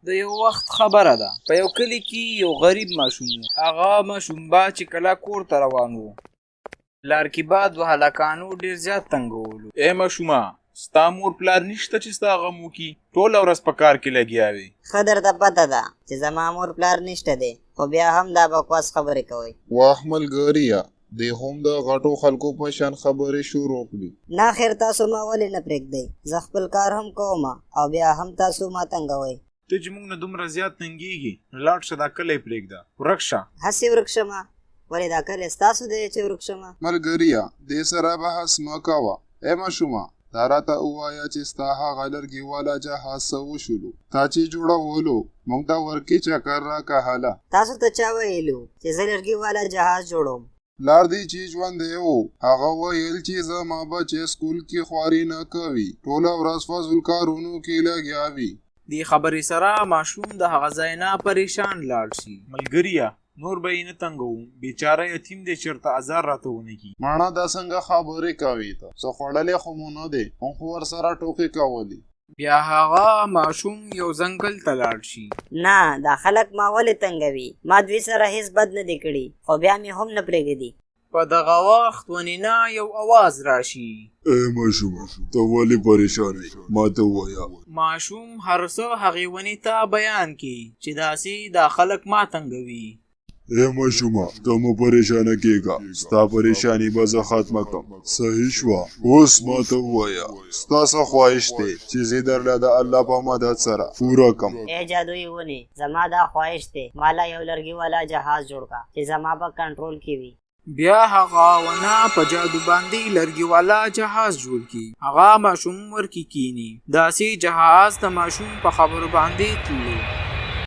د یو وخت خبره ده، په یو کلي کې یو غریب ماشوم و. هغه ماشوم با چې کله کور ته روان و، لار کې باد و هلکانو ډېر زیات تنګولو. ای ماشومه، ستا مور پلار نشته چې ستا غم وکړي؟ ټوله ورځ په کار کې لګیا وي. ښه درته پته ده چې زما مور پلار نشته دی، خو بیا هم دا بکواس خبرې کوئ. واه ملګريه، دی هم د غټو خلکو په شان خبرې شروع کړي. نه خیر، تاسو ما ولې نه پرېږدئ؟ زه خپل کار هم کوم او بیا هم تاسو ما تنګوئ. ته چې موږ نه دومره زیات تنګېږي نو لاړ شه، دا کلی پرېږده، ورک شه. هسې ورک شمه؟ ولې دا کلی ستاسو دی چې ورک شمه؟ ملګريه، دې سره بحث مه کوه. ای ماشومه، دا راته ووایه چې ستا هغه لرګي والا جهاز څه وشولو؟ تا چې جوړولو موږ ته ورکې چکر راکهله. تاسو ته چا ویلو چې زه لرګي والا جهاز جوړوم؟ پلار دی چې ژوندی و هغه ویل چې زما بچی سکول کې خواري نه کوي، ټوله ورځ فضول کارونو کې لګیا وي. دې خبرې سره ماشوم د هغه ځای نه پریشان لاړ شي. ملګریه، نور به یې نه تنګوم، بیچاره یتیم دی، چېرته ازار راته ونه کړي. ماڼه دا څنګه خبرې کوي؟ ته څه خوړلې خو مو نه دی، هم خو ورسره ټوکې کولې. بیا هغه ماشوم یو ځنګل ته لاړ شي. نه، دا خلک ما ولې تنګوي؟ ما دوی سره هیڅ بد نه دی کړي، خو بیا مې هم نه پرېږدي. په دغه وخت ونینا یو اواز راشي. ای ماشومه، ته ولې پریشان یې؟ ما ته ووایه. ماشوم هر څه هغې ونې ته بیان کړي چې داسې دا خلک ما تنګوي. ای ماشومه، ته مو پریشانه کېږه، ستا پریشانی به زه ختمه کړم. صحیح شوه، اوس ما ته ووایه ستا څه خواهش دی چې زه درله د الله په مدد سره پوره کړم. ای جادویي ونې، زما دا خواهش دی، مالا یو لرګي والا جهاز جوړ کړه چې زما په کنټرول کې وي. بیا هغه ونه په جادو باندې لرګي والا جهاز جوړ کړي. هغه ماشوم ورکې کینی. داسې جهاز د ماشوم په خبرو باندې تلو.